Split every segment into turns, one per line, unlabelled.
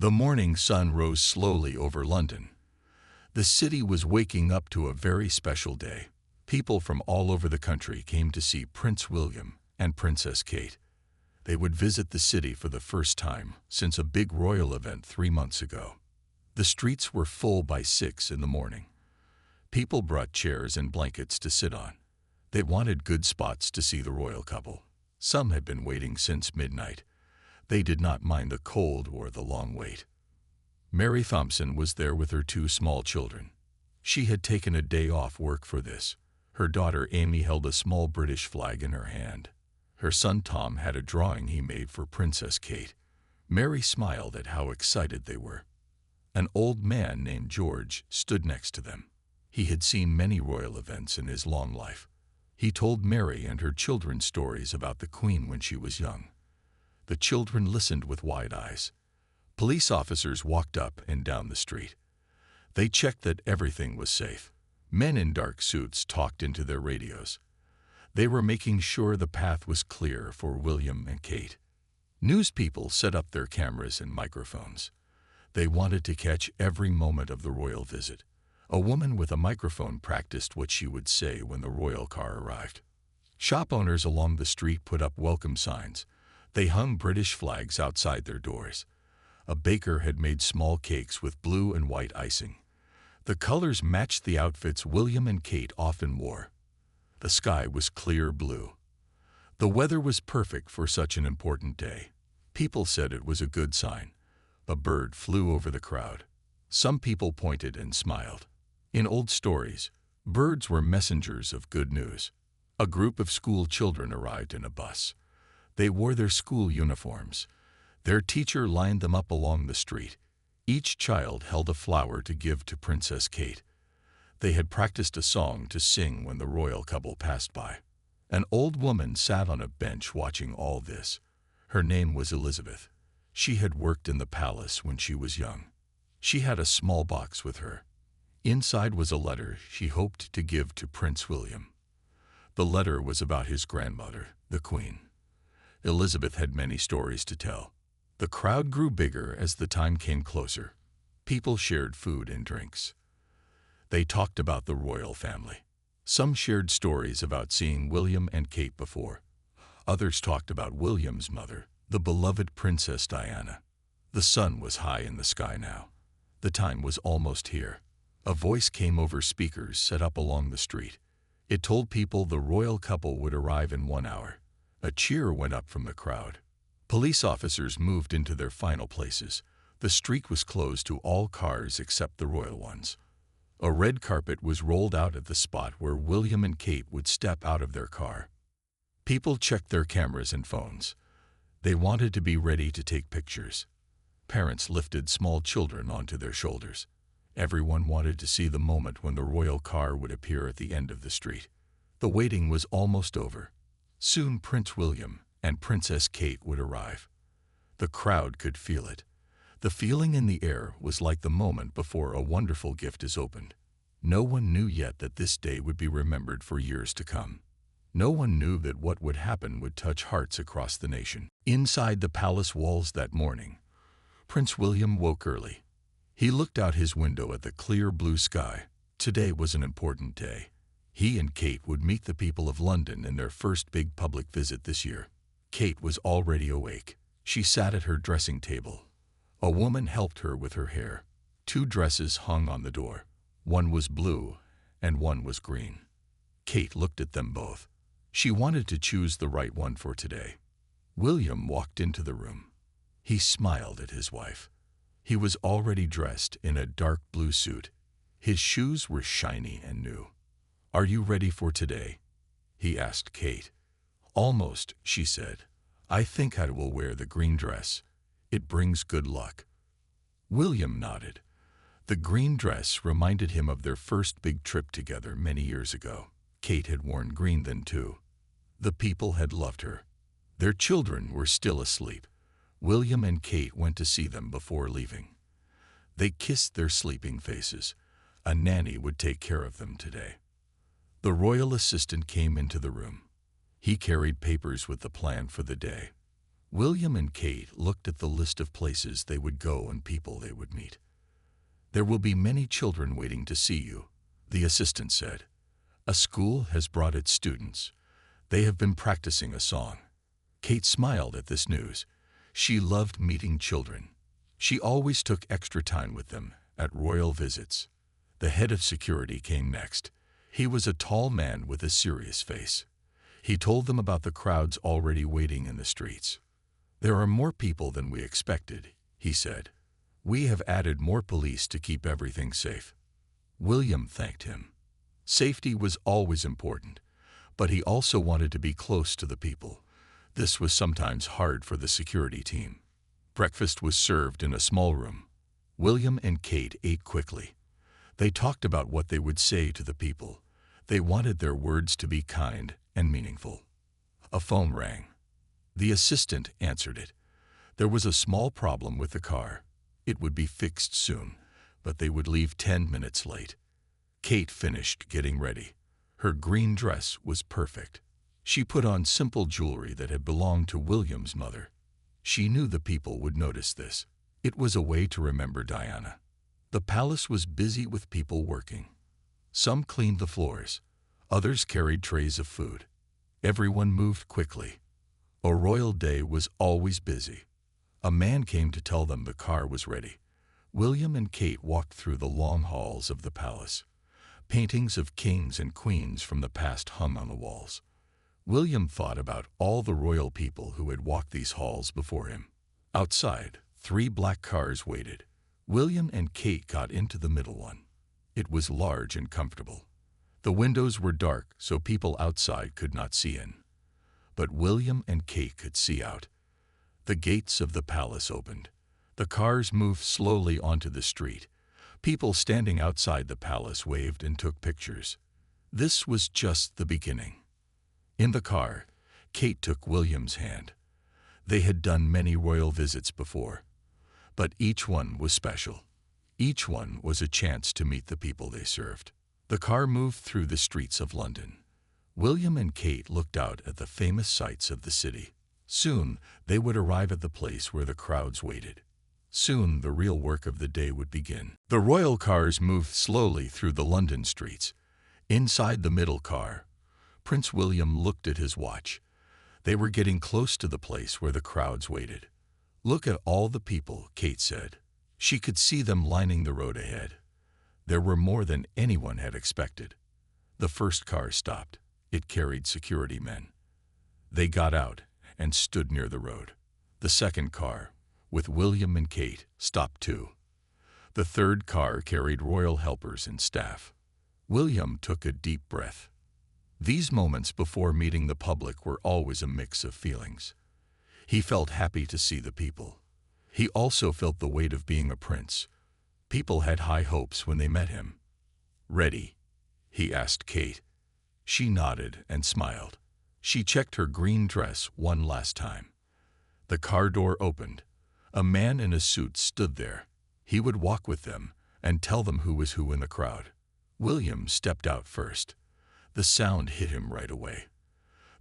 The morning sun rose slowly over London. The city was waking up to a very special day. People from all over the country came to see Prince William and Princess Kate. They would visit the city for the first time since a big royal event 3 months ago. The streets were full by 6 in the morning. People brought chairs and blankets to sit on. They wanted good spots to see the royal couple. Some had been waiting since midnight. They did not mind the cold or the long wait. Mary Thompson was there with her 2 small children. She had taken a day off work for this. Her daughter Amy held a small British flag in her hand. Her son Tom had a drawing he made for Princess Kate. Mary smiled at how excited they were. An old man named George stood next to them. He had seen many royal events in his long life. He told Mary and her children stories about the Queen when she was young. The children listened with wide eyes. Police officers walked up and down the street. They checked that everything was safe. Men in dark suits talked into their radios. They were making sure the path was clear for William and Kate. News people set up their cameras and microphones. They wanted to catch every moment of the royal visit. A woman with a microphone practiced what she would say when the royal car arrived. Shop owners along the street put up welcome signs. They hung British flags outside their doors. A baker had made small cakes with blue and white icing. The colors matched the outfits William and Kate often wore. The sky was clear blue. The weather was perfect for such an important day. People said it was a good sign. A bird flew over the crowd. Some people pointed and smiled. In old stories, birds were messengers of good news. A group of school children arrived in a bus. They wore their school uniforms. Their teacher lined them up along the street. Each child held a flower to give to Princess Kate. They had practiced a song to sing when the royal couple passed by. An old woman sat on a bench watching all this. Her name was Elizabeth. She had worked in the palace when she was young. She had a small box with her. Inside was a letter she hoped to give to Prince William. The letter was about his grandmother, the Queen. Elizabeth had many stories to tell. The crowd grew bigger as the time came closer. People shared food and drinks. They talked about the royal family. Some shared stories about seeing William and Kate before. Others talked about William's mother, the beloved Princess Diana. The sun was high in the sky now. The time was almost here. A voice came over speakers set up along the street. It told people the royal couple would arrive in 1 hour. A cheer went up from the crowd. Police officers moved into their final places. The street was closed to all cars except the royal ones. A red carpet was rolled out at the spot where William and Kate would step out of their car. People checked their cameras and phones. They wanted to be ready to take pictures. Parents lifted small children onto their shoulders. Everyone wanted to see the moment when the royal car would appear at the end of the street. The waiting was almost over. Soon Prince William and Princess Kate would arrive. The crowd could feel it. The feeling in the air was like the moment before a wonderful gift is opened. No one knew yet that this day would be remembered for years to come. No one knew that what would happen would touch hearts across the nation. Inside the palace walls that morning, Prince William woke early. He looked out his window at the clear blue sky. Today was an important day. He and Kate would meet the people of London in their first big public visit this year. Kate was already awake. She sat at her dressing table. A woman helped her with her hair. 2 dresses hung on the door. One was blue and one was green. Kate looked at them both. She wanted to choose the right one for today. William walked into the room. He smiled at his wife. He was already dressed in a dark blue suit. His shoes were shiny and new. "Are you ready for today?" he asked Kate. "Almost," she said. "I think I will wear the green dress. It brings good luck." William nodded. The green dress reminded him of their first big trip together many years ago. Kate had worn green then too. The people had loved her. Their children were still asleep. William and Kate went to see them before leaving. They kissed their sleeping faces. A nanny would take care of them today. The royal assistant came into the room. He carried papers with the plan for the day. William and Kate looked at the list of places they would go and people they would meet. "There will be many children waiting to see you," the assistant said. "A school has brought its students. They have been practicing a song." Kate smiled at this news. She loved meeting children. She always took extra time with them at royal visits. The head of security came next. He was a tall man with a serious face. He told them about the crowds already waiting in the streets. "There are more people than we expected," he said. "We have added more police to keep everything safe." William thanked him. Safety was always important, but he also wanted to be close to the people. This was sometimes hard for the security team. Breakfast was served in a small room. William and Kate ate quickly. They talked about what they would say to the people. They wanted their words to be kind and meaningful. A phone rang. The assistant answered it. There was a small problem with the car. It would be fixed soon, but they would leave 10 minutes late. Kate finished getting ready. Her green dress was perfect. She put on simple jewelry that had belonged to William's mother. She knew the people would notice this. It was a way to remember Diana. The palace was busy with people working. Some cleaned the floors. Others carried trays of food. Everyone moved quickly. A royal day was always busy. A man came to tell them the car was ready. William and Kate walked through the long halls of the palace. Paintings of kings and queens from the past hung on the walls. William thought about all the royal people who had walked these halls before him. Outside, 3 black cars waited. William and Kate got into the middle one. It was large and comfortable. The windows were dark, so people outside could not see in. But William and Kate could see out. The gates of the palace opened. The cars moved slowly onto the street. People standing outside the palace waved and took pictures. This was just the beginning. In the car, Kate took William's hand. They had done many royal visits before, but each one was special. Each one was a chance to meet the people they served. The car moved through the streets of London. William and Kate looked out at the famous sights of the city. Soon, they would arrive at the place where the crowds waited. Soon, the real work of the day would begin. The royal cars moved slowly through the London streets. Inside the middle car, Prince William looked at his watch. They were getting close to the place where the crowds waited. "Look at all the people," Kate said. She could see them lining the road ahead. There were more than anyone had expected. The first car stopped. It carried security men. They got out and stood near the road. The second car, with William and Kate, stopped too. The third car carried royal helpers and staff. William took a deep breath. These moments before meeting the public were always a mix of feelings. He felt happy to see the people. He also felt the weight of being a prince. People had high hopes when they met him. "Ready?" he asked Kate. She nodded and smiled. She checked her green dress one last time. The car door opened. A man in a suit stood there. He would walk with them and tell them who was who in the crowd. William stepped out first. The sound hit him right away.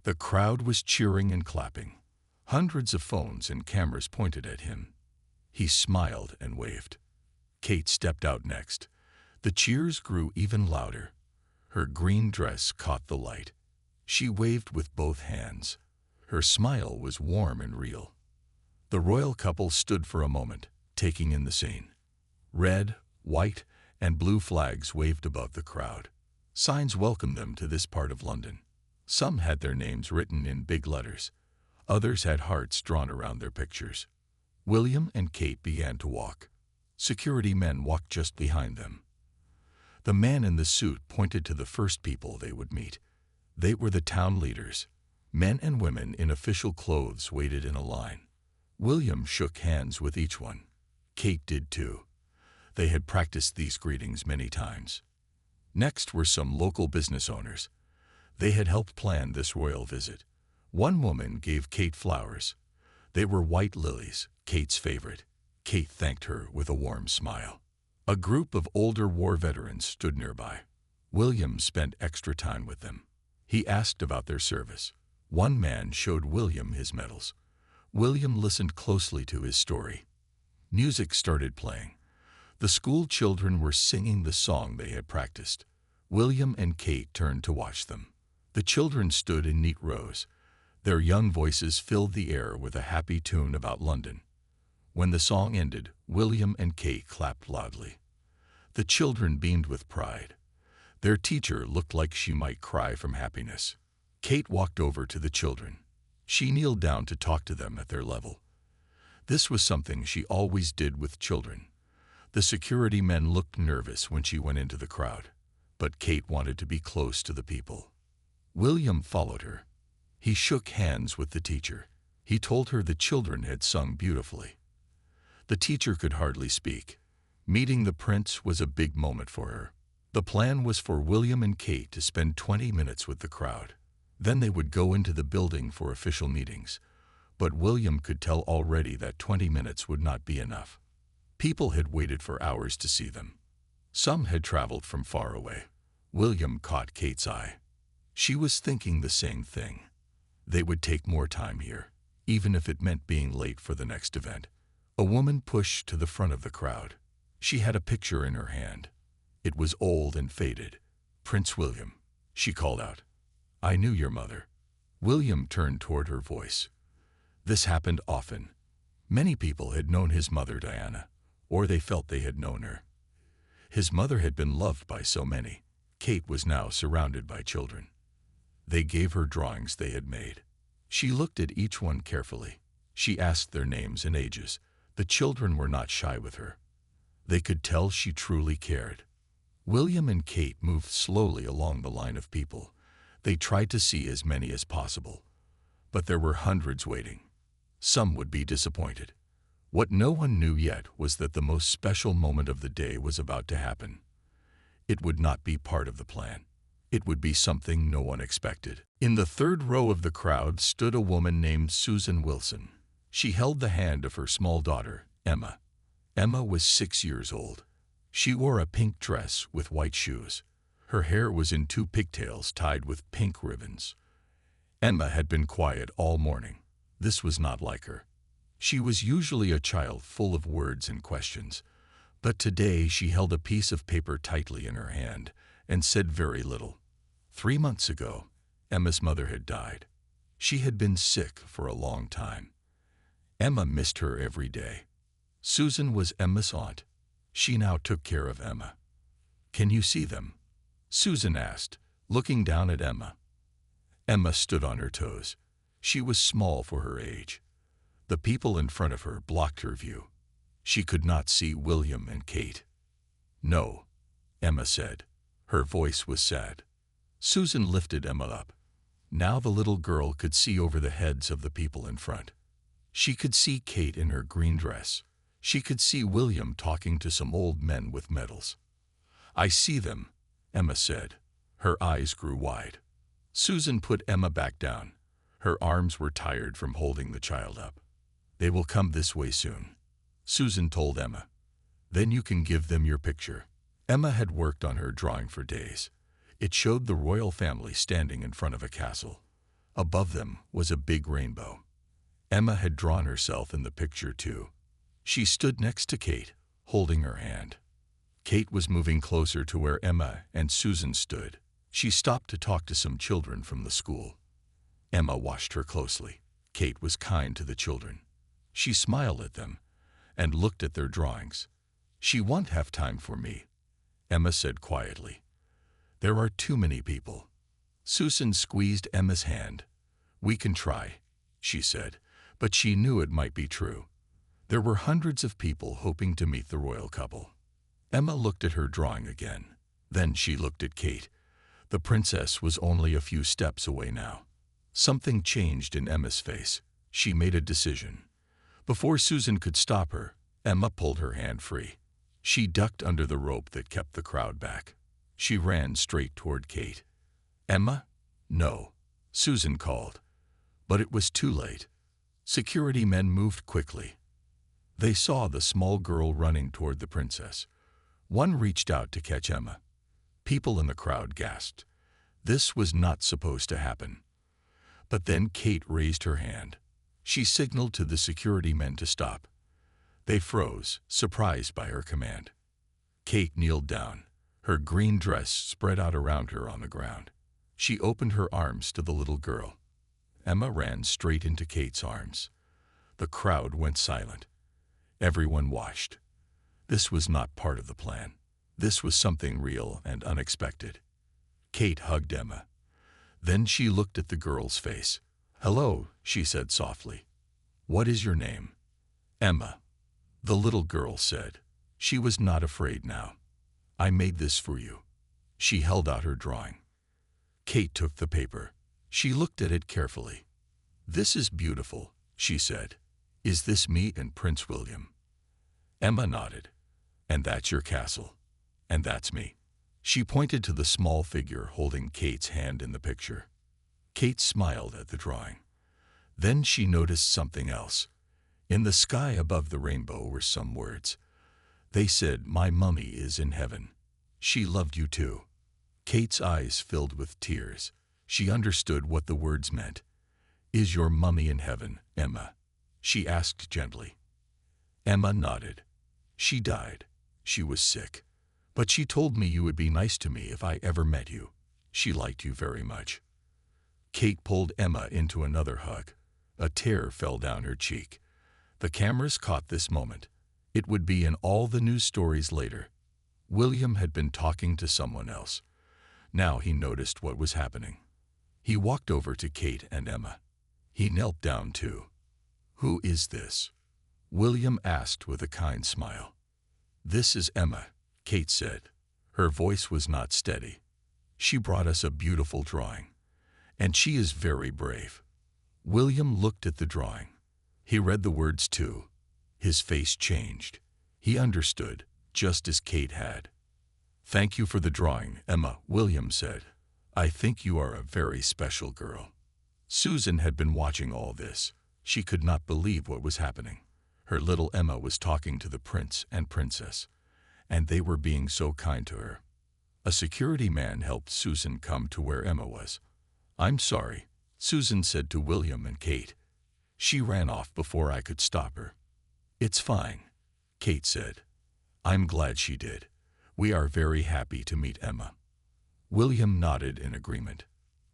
The crowd was cheering and clapping. Hundreds of phones and cameras pointed at him. He smiled and waved. Kate stepped out next. The cheers grew even louder. Her green dress caught the light. She waved with both hands. Her smile was warm and real. The royal couple stood for a moment, taking in the scene. Red, white, and blue flags waved above the crowd. Signs welcomed them to this part of London. Some had their names written in big letters. Others had hearts drawn around their pictures. William and Kate began to walk. Security men walked just behind them. The man in the suit pointed to the first people they would meet. They were the town leaders. Men and women in official clothes waited in a line. William shook hands with each one. Kate did too. They had practiced these greetings many times. Next were some local business owners. They had helped plan this royal visit. One woman gave Kate flowers. They were white lilies, Kate's favorite. Kate thanked her with a warm smile. A group of older war veterans stood nearby. William spent extra time with them. He asked about their service. One man showed William his medals. William listened closely to his story. Music started playing. The school children were singing the song they had practiced. William and Kate turned to watch them. The children stood in neat rows. Their young voices filled the air with a happy tune about London. When the song ended, William and Kate clapped loudly. The children beamed with pride. Their teacher looked like she might cry from happiness. Kate walked over to the children. She kneeled down to talk to them at their level. This was something she always did with children. The security men looked nervous when she went into the crowd, but Kate wanted to be close to the people. William followed her. He shook hands with the teacher. He told her the children had sung beautifully. The teacher could hardly speak. Meeting the prince was a big moment for her. The plan was for William and Kate to spend 20 minutes with the crowd. Then they would go into the building for official meetings. But William could tell already that 20 minutes would not be enough. People had waited for hours to see them. Some had traveled from far away. William caught Kate's eye. She was thinking the same thing. They would take more time here, even if it meant being late for the next event. A woman pushed to the front of the crowd. She had a picture in her hand. It was old and faded. "Prince William," she called out. "I knew your mother." William turned toward her voice. This happened often. Many people had known his mother, Diana, or they felt they had known her. His mother had been loved by so many. Kate was now surrounded by children. They gave her drawings they had made. She looked at each one carefully. She asked their names and ages. The children were not shy with her. They could tell she truly cared. William and Kate moved slowly along the line of people. They tried to see as many as possible. But there were hundreds waiting. Some would be disappointed. What no one knew yet was that the most special moment of the day was about to happen. It would not be part of the plan. It would be something no one expected. In the third row of the crowd stood a woman named Susan Wilson. She held the hand of her small daughter, Emma. Emma was 6 years old. She wore a pink dress with white shoes. Her hair was in 2 pigtails tied with pink ribbons. Emma had been quiet all morning. This was not like her. She was usually a child full of words and questions, but today she held a piece of paper tightly in her hand and said very little. 3 months ago, Emma's mother had died. She had been sick for a long time. Emma missed her every day. Susan was Emma's aunt. She now took care of Emma. "Can you see them?" Susan asked, looking down at Emma. Emma stood on her toes. She was small for her age. The people in front of her blocked her view. She could not see William and Kate. "No," Emma said. Her voice was sad. Susan lifted Emma up. Now the little girl could see over the heads of the people in front. She could see Kate in her green dress. She could see William talking to some old men with medals. "I see them," Emma said. Her eyes grew wide. Susan put Emma back down. Her arms were tired from holding the child up. "They will come this way soon," Susan told Emma. "Then you can give them your picture." Emma had worked on her drawing for days. It showed the royal family standing in front of a castle. Above them was a big rainbow. Emma had drawn herself in the picture too. She stood next to Kate, holding her hand. Kate was moving closer to where Emma and Susan stood. She stopped to talk to some children from the school. Emma watched her closely. Kate was kind to the children. She smiled at them and looked at their drawings. "She won't have time for me," Emma said quietly. "There are too many people." Susan squeezed Emma's hand. "We can try," she said, but she knew it might be true. There were hundreds of people hoping to meet the royal couple. Emma looked at her drawing again. Then she looked at Kate. The princess was only a few steps away now. Something changed in Emma's face. She made a decision. Before Susan could stop her, Emma pulled her hand free. She ducked under the rope that kept the crowd back. She ran straight toward Kate. "Emma?" "No," Susan called. But it was too late. Security men moved quickly. They saw the small girl running toward the princess. One reached out to catch Emma. People in the crowd gasped. This was not supposed to happen. But then Kate raised her hand. She signaled to the security men to stop. They froze, surprised by her command. Kate kneeled down, her green dress spread out around her on the ground. She opened her arms to the little girl. Emma ran straight into Kate's arms. The crowd went silent. Everyone watched. This was not part of the plan. This was something real and unexpected. Kate hugged Emma. Then she looked at the girl's face. "Hello," she said softly. "What is your name?" "Emma," the little girl said. She was not afraid now. "I made this for you." She held out her drawing. Kate took the paper. She looked at it carefully. "This is beautiful," she said. "Is this me and Prince William?" Emma nodded. "And that's your castle. And that's me." She pointed to the small figure holding Kate's hand in the picture. Kate smiled at the drawing. Then she noticed something else. In the sky above the rainbow were some words. They said, "My mummy is in heaven. She loved you too." Kate's eyes filled with tears. She understood what the words meant. "Is your mummy in heaven, Emma?" she asked gently. Emma nodded. "She died. She was sick. But she told me you would be nice to me if I ever met you. She liked you very much." Kate pulled Emma into another hug. A tear fell down her cheek. The cameras caught this moment. It would be in all the news stories later. William had been talking to someone else. Now he noticed what was happening. He walked over to Kate and Emma. He knelt down too. "Who is this?" William asked with a kind smile. "This is Emma," Kate said. Her voice was not steady. "She brought us a beautiful drawing. And she is very brave." William looked at the drawing. He read the words too. His face changed. He understood, just as Kate had. "Thank you for the drawing, Emma," William said. "I think you are a very special girl." Susan had been watching all this. She could not believe what was happening. Her little Emma was talking to the prince and princess, and they were being so kind to her. A security man helped Susan come to where Emma was. "I'm sorry," Susan said to William and Kate. "She ran off before I could stop her." "It's fine," Kate said. "I'm glad she did. We are very happy to meet Emma." William nodded in agreement.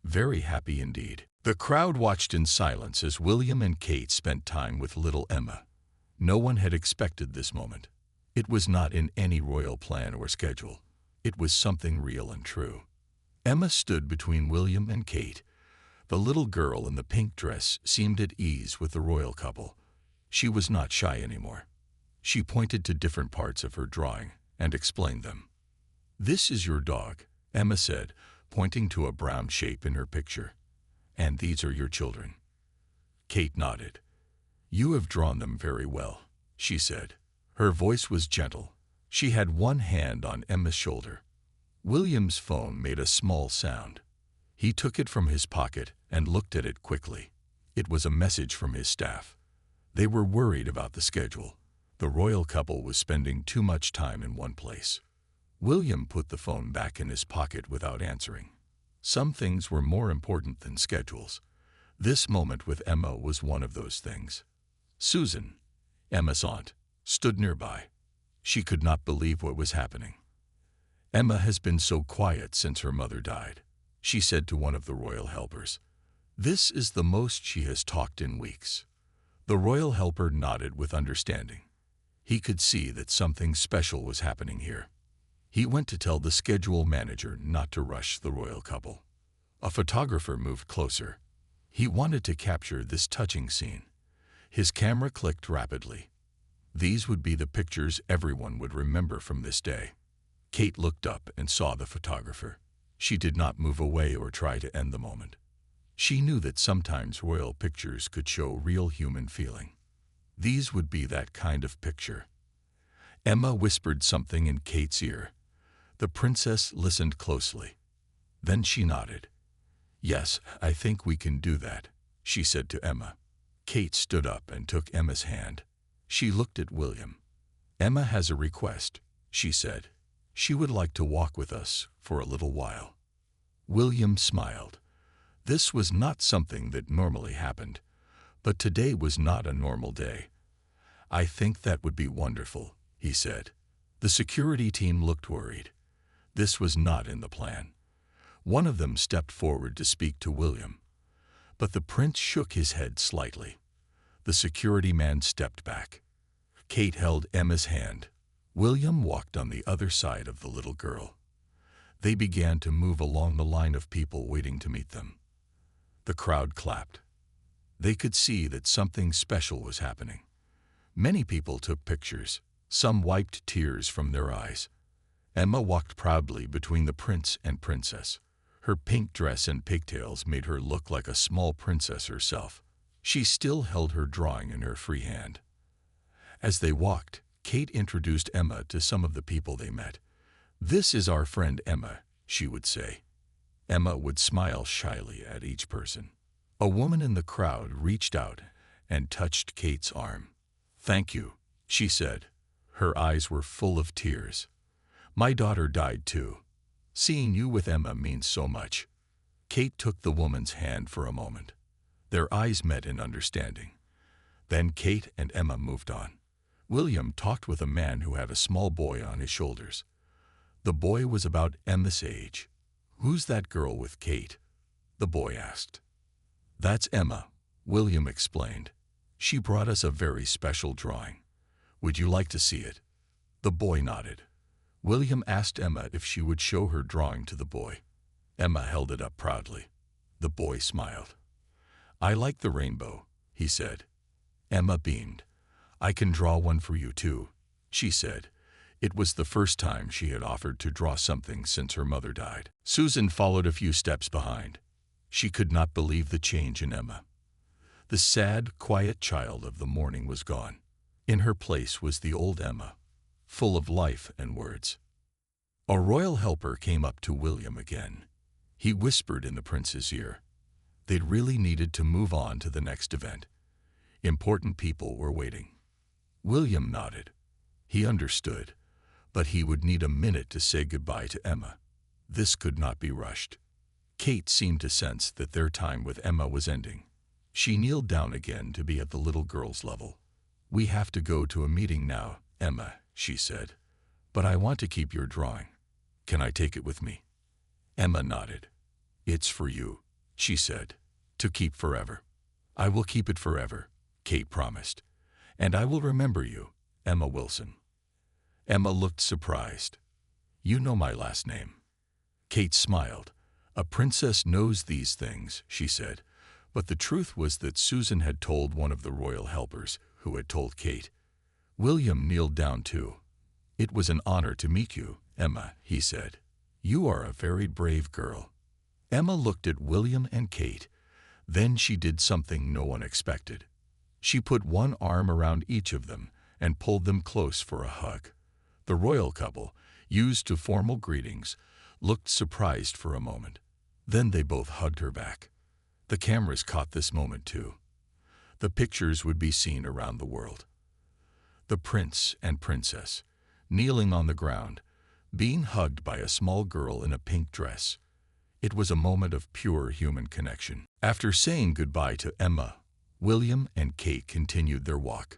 Very happy indeed. The crowd watched in silence as William and Kate spent time with little Emma. No one had expected this moment. It was not in any royal plan or schedule. It was something real and true. Emma stood between William and Kate. The little girl in the pink dress seemed at ease with the royal couple. She was not shy anymore. She pointed to different parts of her drawing and explained them. "This is your dog," Emma said, pointing to a brown shape in her picture. "And these are your children." Kate nodded. "You have drawn them very well," she said. Her voice was gentle. She had one hand on Emma's shoulder. William's phone made a small sound. He took it from his pocket and looked at it quickly. It was a message from his staff. They were worried about the schedule. The royal couple was spending too much time in one place. William put the phone back in his pocket without answering. Some things were more important than schedules. This moment with Emma was one of those things. Susan, Emma's aunt, stood nearby. She could not believe what was happening. "Emma has been so quiet since her mother died," she said to one of the royal helpers. "This is the most she has talked in weeks." The royal helper nodded with understanding. He could see that something special was happening here. He went to tell the schedule manager not to rush the royal couple. A photographer moved closer. He wanted to capture this touching scene. His camera clicked rapidly. These would be the pictures everyone would remember from this day. Kate looked up and saw the photographer. She did not move away or try to end the moment. She knew that sometimes royal pictures could show real human feeling. These would be that kind of picture. Emma whispered something in Kate's ear. The princess listened closely. Then she nodded. "Yes, I think we can do that," she said to Emma. Kate stood up and took Emma's hand. She looked at William. "Emma has a request," she said. "She would like to walk with us for a little while." William smiled. This was not something that normally happened. But today was not a normal day. "I think that would be wonderful," he said. The security team looked worried. This was not in the plan. One of them stepped forward to speak to William, but the prince shook his head slightly. The security man stepped back. Kate held Emma's hand. William walked on the other side of the little girl. They began to move along the line of people waiting to meet them. The crowd clapped. They could see that something special was happening. Many people took pictures. Some wiped tears from their eyes. Emma walked proudly between the prince and princess. Her pink dress and pigtails made her look like a small princess herself. She still held her drawing in her free hand. As they walked, Kate introduced Emma to some of the people they met. "This is our friend Emma," she would say. Emma would smile shyly at each person. A woman in the crowd reached out and touched Kate's arm. "Thank you," she said. Her eyes were full of tears. "My daughter died too. Seeing you with Emma means so much." Kate took the woman's hand for a moment. Their eyes met in understanding. Then Kate and Emma moved on. William talked with a man who had a small boy on his shoulders. The boy was about Emma's age. "Who's that girl with Kate?" the boy asked. "That's Emma," William explained. "She brought us a very special drawing. Would you like to see it?" The boy nodded. William asked Emma if she would show her drawing to the boy. Emma held it up proudly. The boy smiled. "I like the rainbow," he said. Emma beamed. "I can draw one for you too," she said. It was the first time she had offered to draw something since her mother died. Susan followed a few steps behind. She could not believe the change in Emma. The sad, quiet child of the morning was gone. In her place was the old Emma, full of life and words. A royal helper came up to William again. He whispered in the prince's ear. They'd really needed to move on to the next event. Important people were waiting. William nodded. He understood, but he would need a minute to say goodbye to Emma. This could not be rushed. Kate seemed to sense that their time with Emma was ending. She kneeled down again to be at the little girl's level. "We have to go to a meeting now, Emma," she said. "But I want to keep your drawing. Can I take it with me?" Emma nodded. "It's for you," she said, "to keep forever." "I will keep it forever," Kate promised. "And I will remember you, Emma Wilson." Emma looked surprised. "You know my last name." Kate smiled. "A princess knows these things," she said. But the truth was that Susan had told one of the royal helpers, who had told Kate. William kneeled down too. "It was an honor to meet you, Emma," he said. "You are a very brave girl." Emma looked at William and Kate. Then she did something no one expected. She put one arm around each of them and pulled them close for a hug. The royal couple, used to formal greetings, looked surprised for a moment. Then they both hugged her back. The cameras caught this moment too. The pictures would be seen around the world. The prince and princess, kneeling on the ground, being hugged by a small girl in a pink dress. It was a moment of pure human connection. After saying goodbye to Emma, William and Kate continued their walk.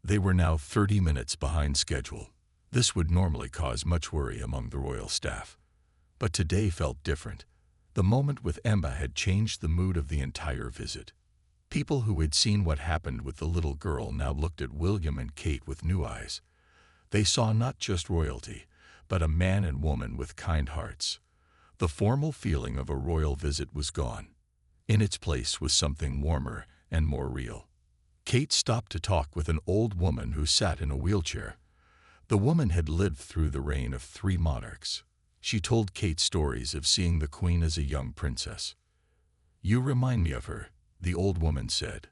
They were now 30 minutes behind schedule. This would normally cause much worry among the royal staff. But today felt different. The moment with Emma had changed the mood of the entire visit. People who had seen what happened with the little girl now looked at William and Kate with new eyes. They saw not just royalty, but a man and woman with kind hearts. The formal feeling of a royal visit was gone. In its place was something warmer and more real. Kate stopped to talk with an old woman who sat in a wheelchair. The woman had lived through the reign of 3 monarchs. She told Kate stories of seeing the queen as a young princess. "You remind me of her," the old woman said.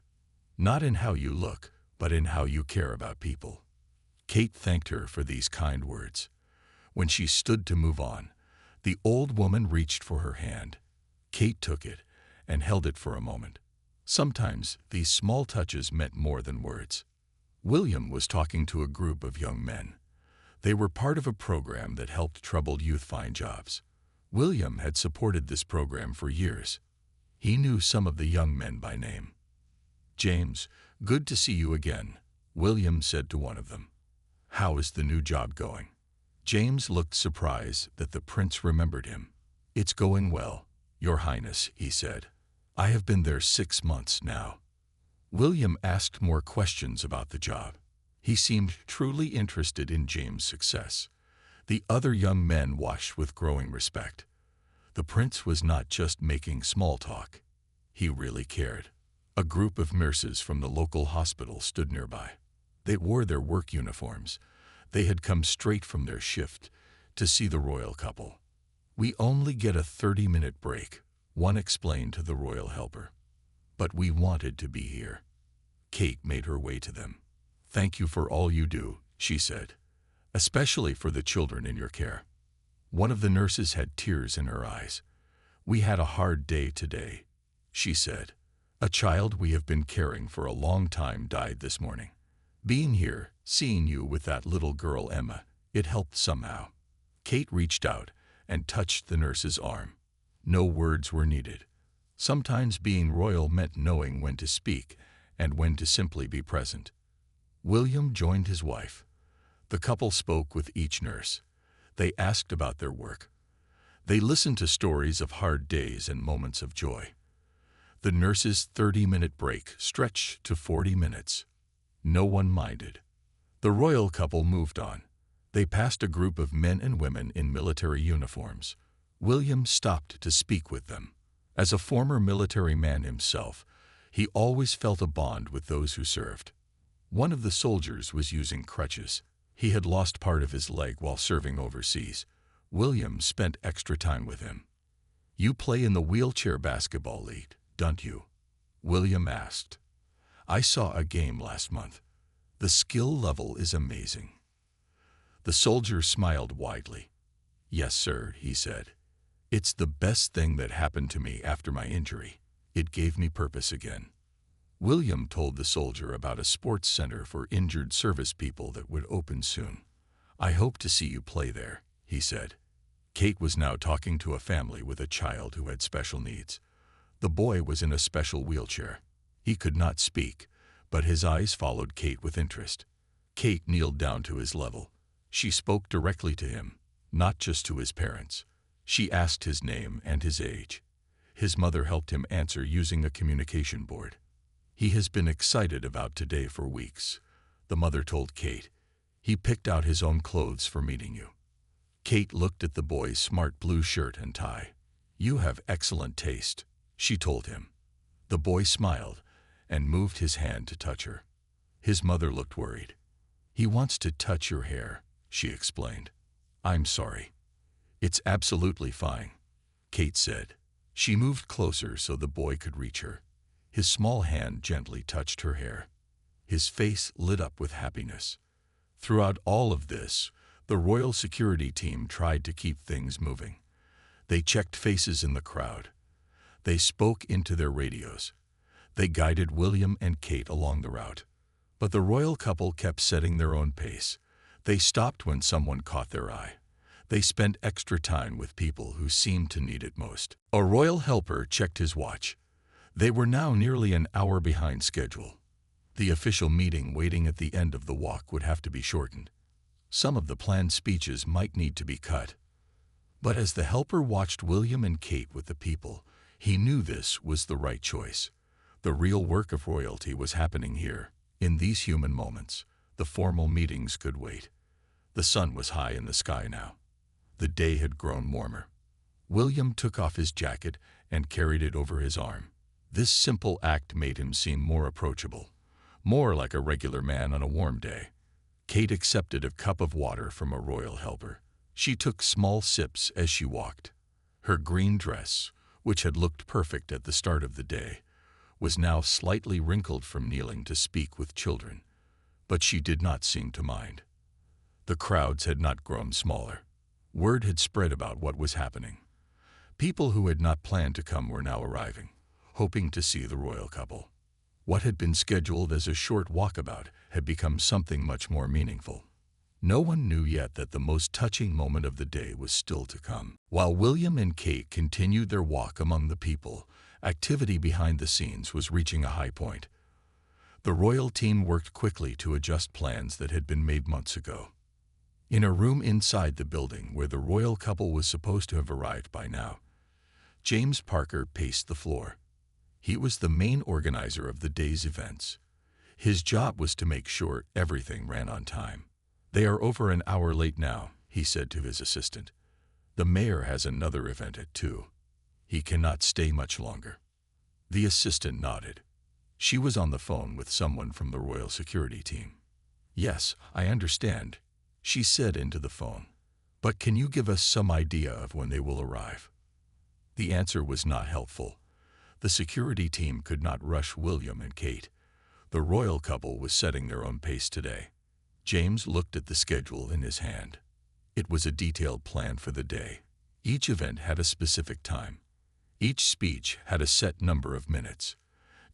"Not in how you look, but in how you care about people." Kate thanked her for these kind words. When she stood to move on, the old woman reached for her hand. Kate took it and held it for a moment. Sometimes these small touches meant more than words. William was talking to a group of young men. They were part of a program that helped troubled youth find jobs. William had supported this program for years. He knew some of the young men by name. "James, good to see you again," William said to one of them. "How is the new job going?" James looked surprised that the prince remembered him. "It's going well, Your Highness," he said. "I have been there 6 months now." William asked more questions about the job. He seemed truly interested in James' success. The other young men watched with growing respect. The prince was not just making small talk. He really cared. A group of nurses from the local hospital stood nearby. They wore their work uniforms. They had come straight from their shift to see the royal couple. "We only get a 30-minute break," one explained to the royal helper. "But we wanted to be here." Kate made her way to them. "Thank you for all you do," she said, "especially for the children in your care." One of the nurses had tears in her eyes. "We had a hard day today," she said. "A child we have been caring for a long time died this morning. Being here, seeing you with that little girl Emma, it helped somehow." Kate reached out and touched the nurse's arm. No words were needed. Sometimes being royal meant knowing when to speak and when to simply be present. William joined his wife. The couple spoke with each nurse. They asked about their work. They listened to stories of hard days and moments of joy. The nurse's 30-minute break stretched to 40 minutes. No one minded. The royal couple moved on. They passed a group of men and women in military uniforms. William stopped to speak with them. As a former military man himself, he always felt a bond with those who served. One of the soldiers was using crutches. He had lost part of his leg while serving overseas. William spent extra time with him. "You play in the wheelchair basketball league, don't you?" William asked. "I saw a game last month. The skill level is amazing." The soldier smiled widely. "Yes, sir," he said. "It's the best thing that happened to me after my injury. It gave me purpose again." William told the soldier about a sports center for injured service people that would open soon. "I hope to see you play there," he said. Kate was now talking to a family with a child who had special needs. The boy was in a special wheelchair. He could not speak, but his eyes followed Kate with interest. Kate kneeled down to his level. She spoke directly to him, not just to his parents. She asked his name and his age. His mother helped him answer using a communication board. "He has been excited about today for weeks," the mother told Kate. "He picked out his own clothes for meeting you." Kate looked at the boy's smart blue shirt and tie. "You have excellent taste," she told him. The boy smiled and moved his hand to touch her. His mother looked worried. "He wants to touch your hair," she explained. "I'm sorry." "It's absolutely fine," Kate said. She moved closer so the boy could reach her. His small hand gently touched her hair. His face lit up with happiness. Throughout all of this, the royal security team tried to keep things moving. They checked faces in the crowd. They spoke into their radios. They guided William and Kate along the route. But the royal couple kept setting their own pace. They stopped when someone caught their eye. They spent extra time with people who seemed to need it most. A royal helper checked his watch. They were now nearly an hour behind schedule. The official meeting waiting at the end of the walk would have to be shortened. Some of the planned speeches might need to be cut. But as the helper watched William and Kate with the people, he knew this was the right choice. The real work of royalty was happening here, in these human moments. The formal meetings could wait. The sun was high in the sky now. The day had grown warmer. William took off his jacket and carried it over his arm. This simple act made him seem more approachable, more like a regular man on a warm day. Kate accepted a cup of water from a royal helper. She took small sips as she walked. Her green dress, which had looked perfect at the start of the day, was now slightly wrinkled from kneeling to speak with children, but she did not seem to mind. The crowds had not grown smaller. Word had spread about what was happening. People who had not planned to come were now arriving, hoping to see the royal couple. What had been scheduled as a short walkabout had become something much more meaningful. No one knew yet that the most touching moment of the day was still to come. While William and Kate continued their walk among the people, activity behind the scenes was reaching a high point. The royal team worked quickly to adjust plans that had been made months ago. In a room inside the building where the royal couple was supposed to have arrived by now, James Parker paced the floor. He was the main organizer of the day's events. His job was to make sure everything ran on time. "They are over an hour late now," he said to his assistant. "The mayor has another event at 2. He cannot stay much longer." The assistant nodded. She was on the phone with someone from the royal security team. "Yes, I understand," she said into the phone. "But can you give us some idea of when they will arrive?" The answer was not helpful. The security team could not rush William and Kate. The royal couple was setting their own pace today. James looked at the schedule in his hand. It was a detailed plan for the day. Each event had a specific time. Each speech had a set number of minutes.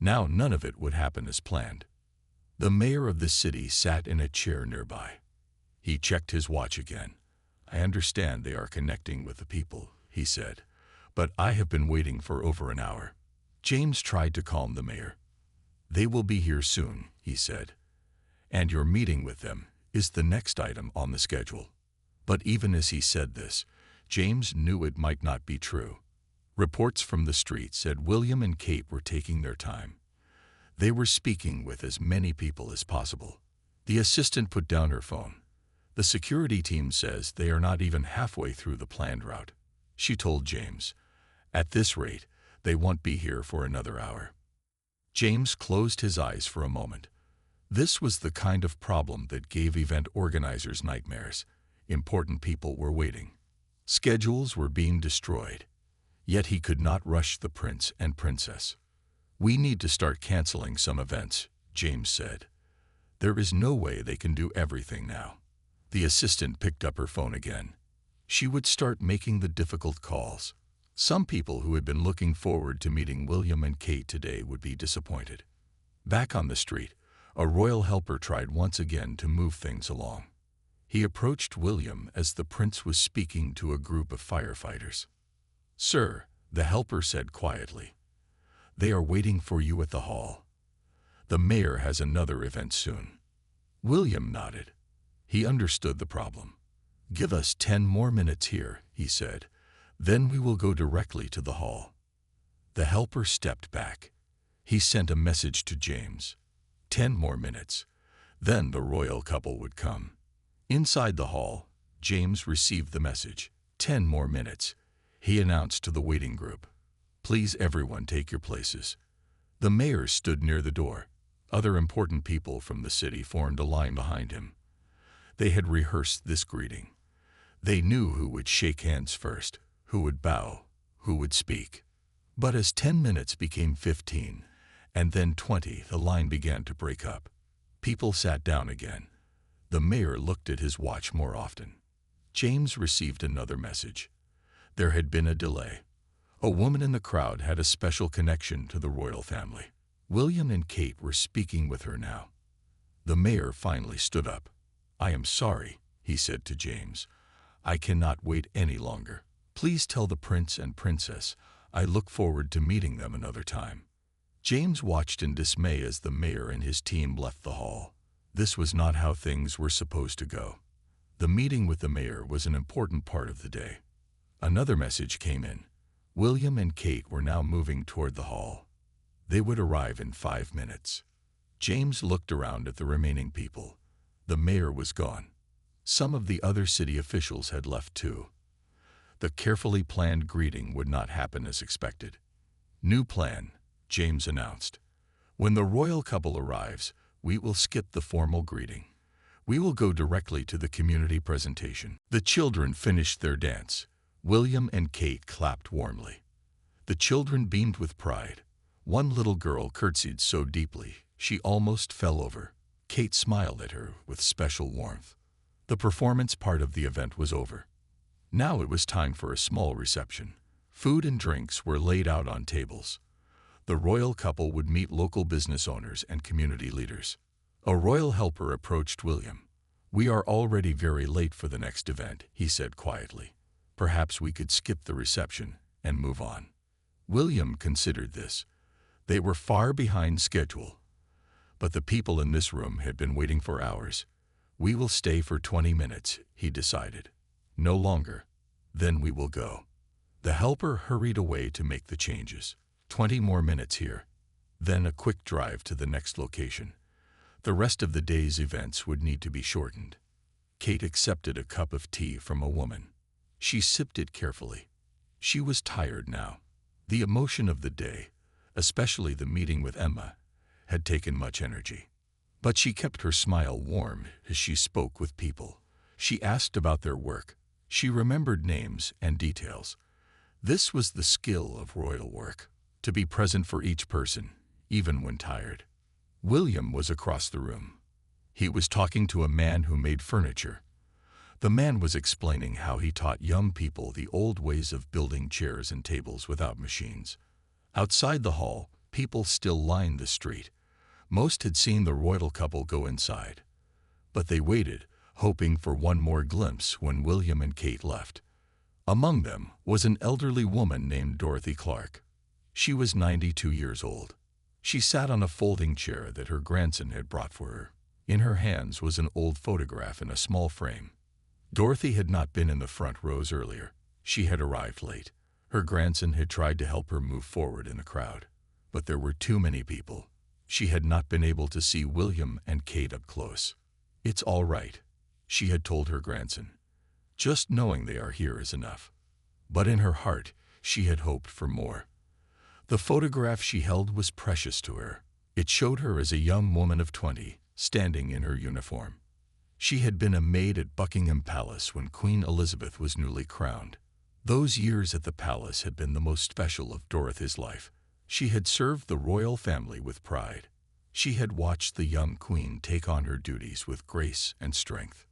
Now none of it would happen as planned. The mayor of the city sat in a chair nearby. He checked his watch again. "I understand they are connecting with the people," he said, "but I have been waiting for over an hour." James tried to calm the mayor. "They will be here soon," he said, "and your meeting with them is the next item on the schedule." But even as he said this, James knew it might not be true. Reports from the street said William and Kate were taking their time. They were speaking with as many people as possible. The assistant put down her phone. "The security team says they are not even halfway through the planned route," she told James. "At this rate, they won't be here for another hour." James closed his eyes for a moment. This was the kind of problem that gave event organizers nightmares. Important people were waiting. Schedules were being destroyed. Yet he could not rush the prince and princess. "We need to start canceling some events," James said. "There is no way they can do everything now." The assistant picked up her phone again. She would start making the difficult calls. Some people who had been looking forward to meeting William and Kate today would be disappointed. Back on the street, a royal helper tried once again to move things along. He approached William as the prince was speaking to a group of firefighters. "Sir," the helper said quietly, "they are waiting for you at the hall. The mayor has another event soon." William nodded. He understood the problem. "Give us 10 more minutes here," he said. "Then we will go directly to the hall." The helper stepped back. He sent a message to James. 10 more minutes. Then the royal couple would come. Inside the hall, James received the message. 10 more minutes. He announced to the waiting group, "Please everyone take your places." The mayor stood near the door. Other important people from the city formed a line behind him. They had rehearsed this greeting. They knew who would shake hands first, who would bow, who would speak. But as 10 minutes became 15, and then 20, the line began to break up. People sat down again. The mayor looked at his watch more often. James received another message. There had been a delay. A woman in the crowd had a special connection to the royal family. William and Kate were speaking with her now. The mayor finally stood up. "I am sorry," he said to James. "I cannot wait any longer. Please tell the prince and princess I look forward to meeting them another time." James watched in dismay as the mayor and his team left the hall. This was not how things were supposed to go. The meeting with the mayor was an important part of the day. Another message came in. William and Kate were now moving toward the hall. They would arrive in 5 minutes. James looked around at the remaining people. The mayor was gone. Some of the other city officials had left too. The carefully planned greeting would not happen as expected. "New plan," James announced. "When the royal couple arrives, we will skip the formal greeting. We will go directly to the community presentation." The children finished their dance. William and Kate clapped warmly. The children beamed with pride. One little girl curtsied so deeply she almost fell over. Kate smiled at her with special warmth. The performance part of the event was over. Now it was time for a small reception. Food and drinks were laid out on tables. The royal couple would meet local business owners and community leaders. A royal helper approached William. "We are already very late for the next event," he said quietly. "Perhaps we could skip the reception and move on." William considered this. They were far behind schedule. But the people in this room had been waiting for hours. "We will stay for 20 minutes, he decided. "No longer. Then we will go." The helper hurried away to make the changes. 20 more minutes here. Then a quick drive to the next location. The rest of the day's events would need to be shortened. Kate accepted a cup of tea from a woman. She sipped it carefully. She was tired now. The emotion of the day, especially the meeting with Emma, had taken much energy. But she kept her smile warm as she spoke with people. She asked about their work. She remembered names and details. This was the skill of royal work, to be present for each person, even when tired. William was across the room. He was talking to a man who made furniture. The man was explaining how he taught young people the old ways of building chairs and tables without machines. Outside the hall, people still lined the street. Most had seen the royal couple go inside. But they waited, hoping for one more glimpse when William and Kate left. Among them was an elderly woman named Dorothy Clark. She was 92 years old. She sat on a folding chair that her grandson had brought for her. In her hands was an old photograph in a small frame. Dorothy had not been in the front rows earlier. She had arrived late. Her grandson had tried to help her move forward in the crowd. But there were too many people. She had not been able to see William and Kate up close. "It's all right," she had told her grandson. "Just knowing they are here is enough." But in her heart, she had hoped for more. The photograph she held was precious to her. It showed her as a young woman of 20, standing in her uniform. She had been a maid at Buckingham Palace when Queen Elizabeth was newly crowned. Those years at the palace had been the most special of Dorothy's life. She had served the royal family with pride. She had watched the young queen take on her duties with grace and strength.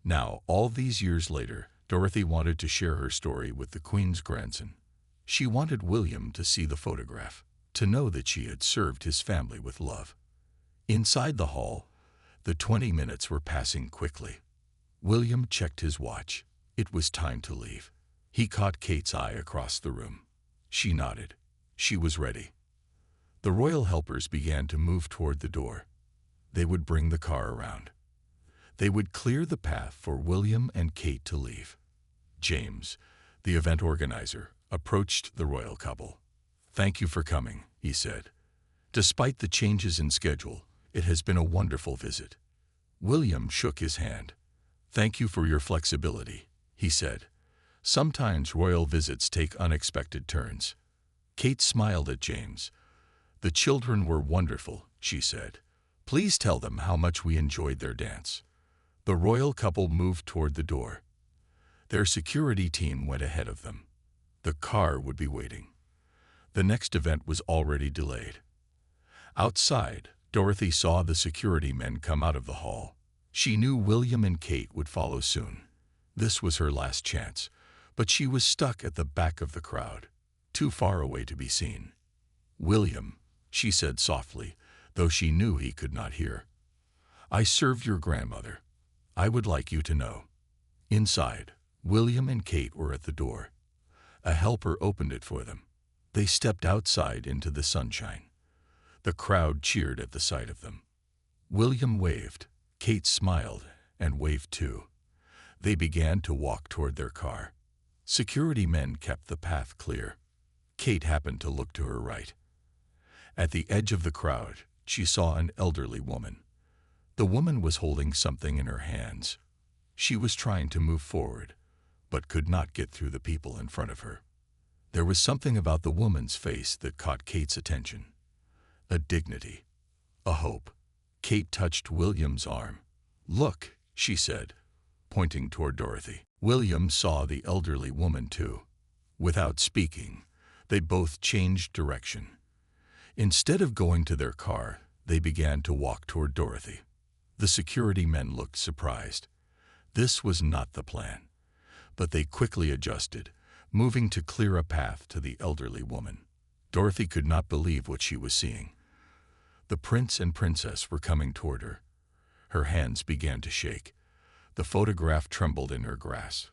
Now, all these years later, Dorothy wanted to share her story with the queen's grandson. She wanted William to see the photograph, to know that she had served his family with love. Inside the hall, the 20 minutes were passing quickly. William checked his watch. It was time to leave. He caught Kate's eye across the room. She nodded. She was ready. The royal helpers began to move toward the door. They would bring the car around. They would clear the path for William and Kate to leave. James, the event organizer, approached the royal couple. "Thank you for coming," he said. "Despite the changes in schedule, it has been a wonderful visit." William shook his hand. "Thank you for your flexibility," he said. "Sometimes royal visits take unexpected turns." Kate smiled at James. "The children were wonderful," she said. "Please tell them how much we enjoyed their dance." The royal couple moved toward the door. Their security team went ahead of them. The car would be waiting. The next event was already delayed. Outside, Dorothy saw the security men come out of the hall. She knew William and Kate would follow soon. This was her last chance, but she was stuck at the back of the crowd, too far away to be seen. "William," she said softly, though she knew he could not hear. "I served your grandmother. I would like you to know." Inside, William and Kate were at the door. A helper opened it for them. They stepped outside into the sunshine. The crowd cheered at the sight of them. William waved. Kate smiled and waved too. They began to walk toward their car. Security men kept the path clear. Kate happened to look to her right. At the edge of the crowd, she saw an elderly woman. The woman was holding something in her hands. She was trying to move forward, but could not get through the people in front of her. There was something about the woman's face that caught Kate's attention. A dignity, a hope. Kate touched William's arm. "Look," she said, pointing toward Dorothy. William saw the elderly woman too. Without speaking, they both changed direction. Instead of going to their car, they began to walk toward Dorothy. The security men looked surprised. This was not the plan, but they quickly adjusted, moving to clear a path to the elderly woman. Dorothy could not believe what she was seeing. The prince and princess were coming toward her. Her hands began to shake. The photograph trembled in her grasp.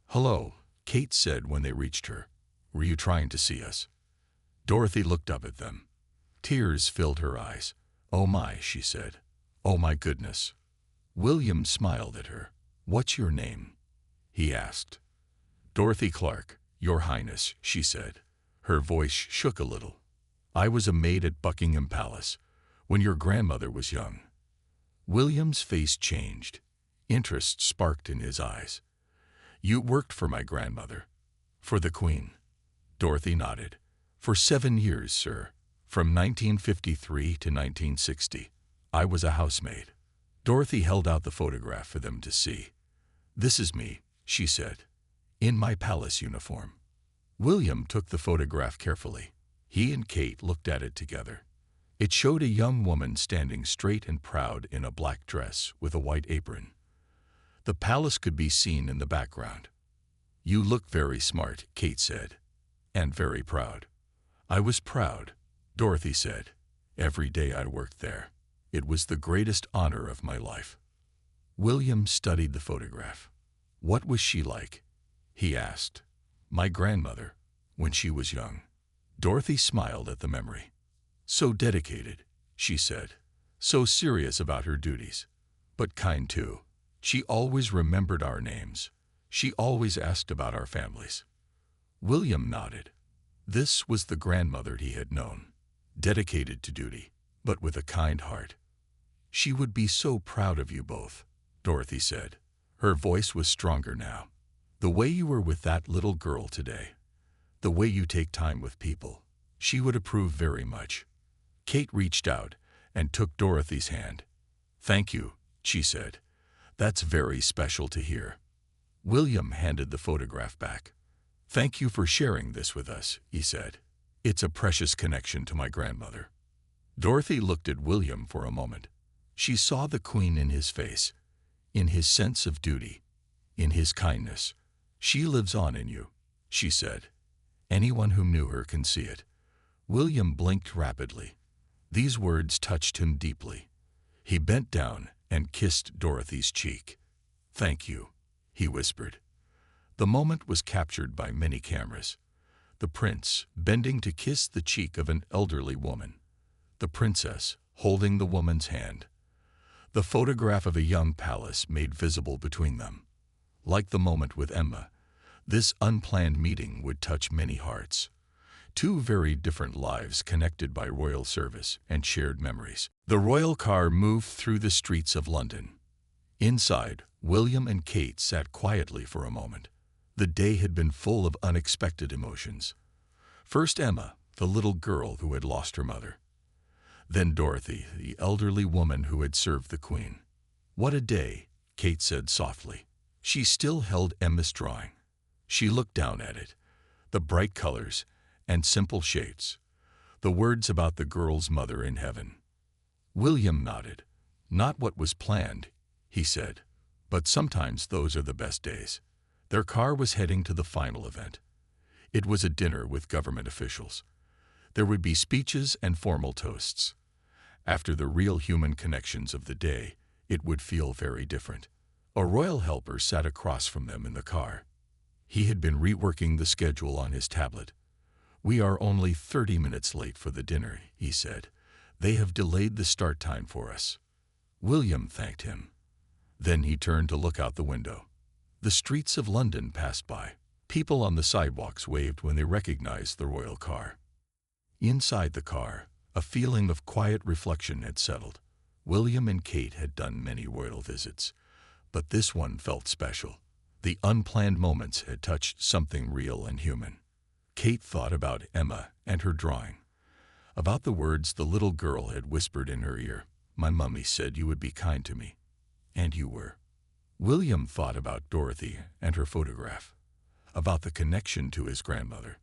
"Hello," Kate said when they reached her. "Were you trying to see us?" Dorothy looked up at them. Tears filled her eyes. "Oh my," she said. "Oh my goodness." William smiled at her. "What's your name?" he asked. "Dorothy Clark, Your Highness," she said. Her voice shook a little. "I was a maid at Buckingham Palace when your grandmother was young." William's face changed. Interest sparked in his eyes. "You worked for my grandmother?" "For the Queen." Dorothy nodded. "For 7 years, sir. From 1953 to 1960. I was a housemaid." Dorothy held out the photograph for them to see. "This is me," she said, "in my palace uniform." William took the photograph carefully. He and Kate looked at it together. It showed a young woman standing straight and proud in a black dress with a white apron. The palace could be seen in the background. "You look very smart," Kate said, "and very proud." "I was proud," Dorothy said. "Every day I worked there. It was the greatest honor of my life." William studied the photograph. "What was she like?" he asked. "My grandmother, when she was young." Dorothy smiled at the memory. "So dedicated," she said. "So serious about her duties. But kind too. She always remembered our names. She always asked about our families." William nodded. This was the grandmother he had known. Dedicated to duty, but with a kind heart. "She would be so proud of you both," Dorothy said. Her voice was stronger now. "The way you were with that little girl today. The way you take time with people. She would approve very much." Kate reached out and took Dorothy's hand. "Thank you," she said. "That's very special to hear." William handed the photograph back. "Thank you for sharing this with us," he said. "It's a precious connection to my grandmother." Dorothy looked at William for a moment. She saw the Queen in his face, in his sense of duty, in his kindness. "She lives on in you," she said. "Anyone who knew her can see it." William blinked rapidly. These words touched him deeply. He bent down and kissed Dorothy's cheek. "Thank you," he whispered. The moment was captured by many cameras. The prince bending to kiss the cheek of an elderly woman. The princess holding the woman's hand. The photograph of a young palace made visible between them. Like the moment with Emma, this unplanned meeting would touch many hearts. Two very different lives connected by royal service and shared memories. The royal car moved through the streets of London. Inside, William and Kate sat quietly for a moment. The day had been full of unexpected emotions. First Emma, the little girl who had lost her mother. Then Dorothy, the elderly woman who had served the Queen. "What a day," Kate said softly. She still held Emma's drawing. She looked down at it. The bright colors and simple shapes. The words about the girl's mother in heaven. William nodded. "Not what was planned," he said. "But sometimes those are the best days." Their car was heading to the final event. It was a dinner with government officials. There would be speeches and formal toasts. After the real human connections of the day, it would feel very different. A royal helper sat across from them in the car. He had been reworking the schedule on his tablet. "We are only 30 minutes late for the dinner," he said. "They have delayed the start time for us." William thanked him. Then he turned to look out the window. The streets of London passed by. People on the sidewalks waved when they recognized the royal car. Inside the car, a feeling of quiet reflection had settled. William and Kate had done many royal visits, but this one felt special. The unplanned moments had touched something real and human. Kate thought about Emma and her drawing, about the words the little girl had whispered in her ear. "My mummy said you would be kind to me." And you were. William thought about Dorothy and her photograph, about the connection to his grandmother,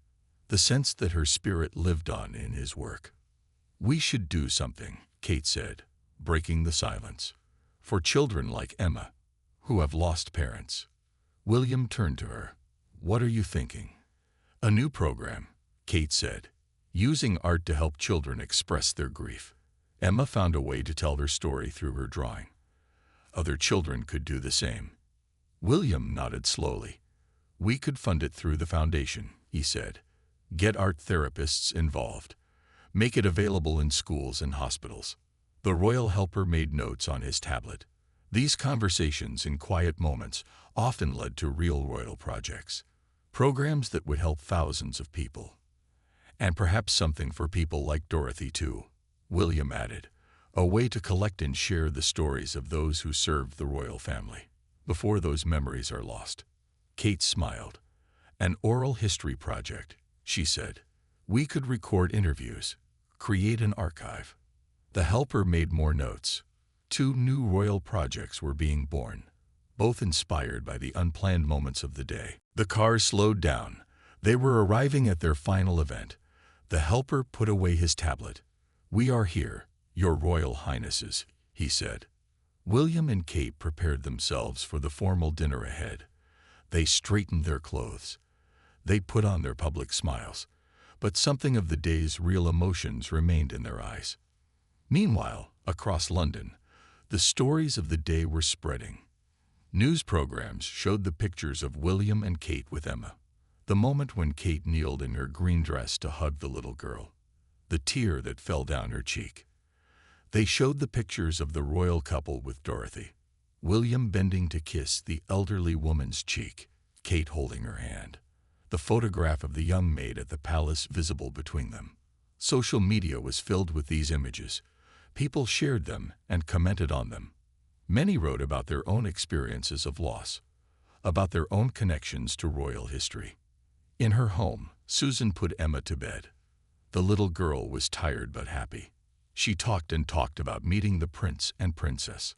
the sense that her spirit lived on in his work. "We should do something," Kate said, breaking the silence, "for children like Emma, who have lost parents." William turned to her. "What are you thinking?" "A new program," Kate said, "using art to help children express their grief." Emma found a way to tell their story through her drawing. Other children could do the same. William nodded slowly. "We could fund it through the foundation," he said. "Get art therapists involved. Make it available in schools and hospitals." The royal helper made notes on his tablet. These conversations in quiet moments often led to real royal projects, programs that would help thousands of people. And perhaps something for people like Dorothy too, William added, a way to collect and share the stories of those who served the royal family, before those memories are lost. Kate smiled. An oral history project, she said. We could record interviews, create an archive. The helper made more notes. 2 new royal projects were being born, both inspired by the unplanned moments of the day. The cars slowed down. They were arriving at their final event. The helper put away his tablet. We are here, Your Royal Highnesses, he said. William and Kate prepared themselves for the formal dinner ahead. They straightened their clothes. They put on their public smiles, but something of the day's real emotions remained in their eyes. Meanwhile, across London, the stories of the day were spreading. News programs showed the pictures of William and Kate with Emma. The moment when Kate kneeled in her green dress to hug the little girl. The tear that fell down her cheek. They showed the pictures of the royal couple with Dorothy. William bending to kiss the elderly woman's cheek, Kate holding her hand. The photograph of the young maid at the palace visible between them. Social media was filled with these images. People shared them and commented on them. Many wrote about their own experiences of loss, about their own connections to royal history. In her home, Susan put Emma to bed. The little girl was tired but happy. She talked and talked about meeting the prince and princess,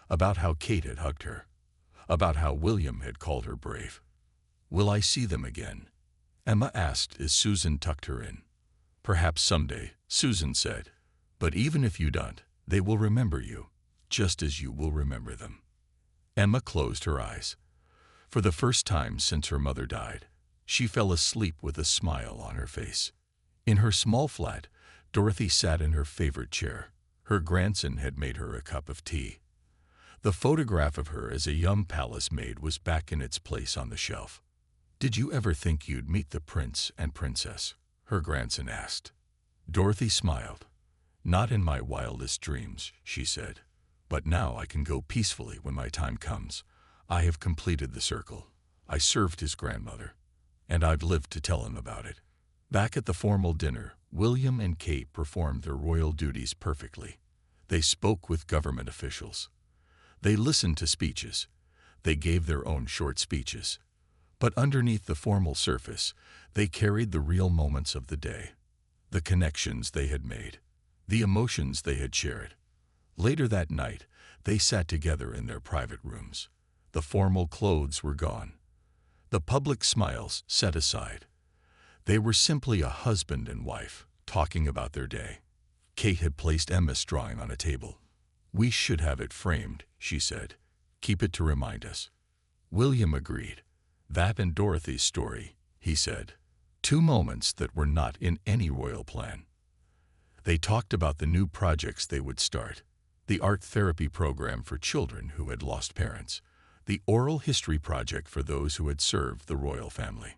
about how Kate had hugged her, about how William had called her brave. Will I see them again? Emma asked as Susan tucked her in. Perhaps someday, Susan said, but even if you don't, they will remember you, just as you will remember them. Emma closed her eyes. For the first time since her mother died, she fell asleep with a smile on her face. In her small flat, Dorothy sat in her favorite chair. Her grandson had made her a cup of tea. The photograph of her as a young palace maid was back in its place on the shelf. Did you ever think you'd meet the prince and princess? Her grandson asked. Dorothy smiled. Not in my wildest dreams, she said. But now I can go peacefully when my time comes. I have completed the circle. I served his grandmother, and I've lived to tell him about it. Back at the formal dinner, William and Kate performed their royal duties perfectly. They spoke with government officials. They listened to speeches. They gave their own short speeches. But underneath the formal surface, they carried the real moments of the day, the connections they had made, the emotions they had shared. Later that night, they sat together in their private rooms. The formal clothes were gone. The public smiles set aside. They were simply a husband and wife talking about their day. Kate had placed Emma's drawing on a table. We should have it framed, she said. Keep it to remind us. William agreed. That and Dorothy's story, he said. 2 moments that were not in any royal plan. They talked about the new projects they would start. The art therapy program for children who had lost parents. The oral history project for those who had served the royal family.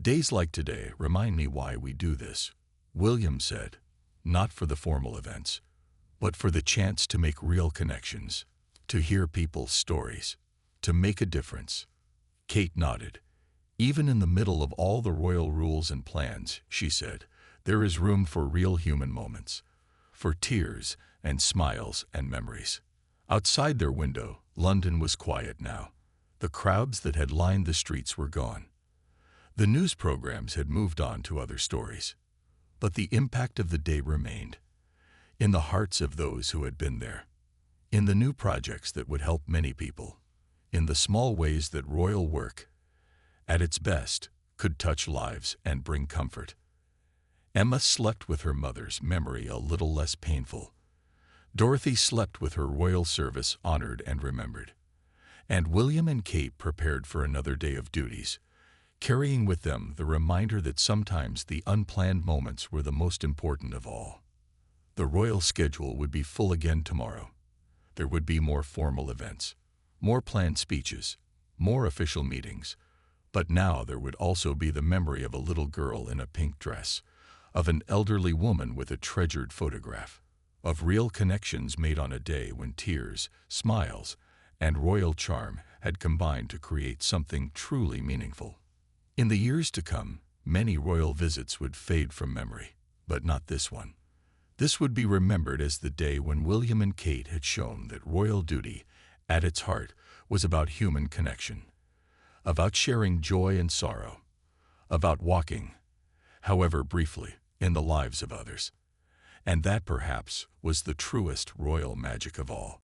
Days like today remind me why we do this, William said. Not for the formal events, but for the chance to make real connections, to hear people's stories, to make a difference. Kate nodded. Even in the middle of all the royal rules and plans, she said, there is room for real human moments, for tears and smiles and memories. Outside their window, London was quiet now. The crowds that had lined the streets were gone. The news programs had moved on to other stories. But the impact of the day remained, in the hearts of those who had been there, in the new projects that would help many people, in the small ways that royal work, at its best, could touch lives and bring comfort. Emma slept with her mother's memory a little less painful. Dorothy slept with her royal service honored and remembered. And William and Kate prepared for another day of duties, carrying with them the reminder that sometimes the unplanned moments were the most important of all. The royal schedule would be full again tomorrow. There would be more formal events, more planned speeches, more official meetings, but now there would also be the memory of a little girl in a pink dress, of an elderly woman with a treasured photograph, of real connections made on a day when tears, smiles, and royal charm had combined to create something truly meaningful. In the years to come, many royal visits would fade from memory, but not this one. This would be remembered as the day when William and Kate had shown that royal duty, at its heart, was about human connection, about sharing joy and sorrow, about walking, however briefly, in the lives of others. And that perhaps was the truest royal magic of all.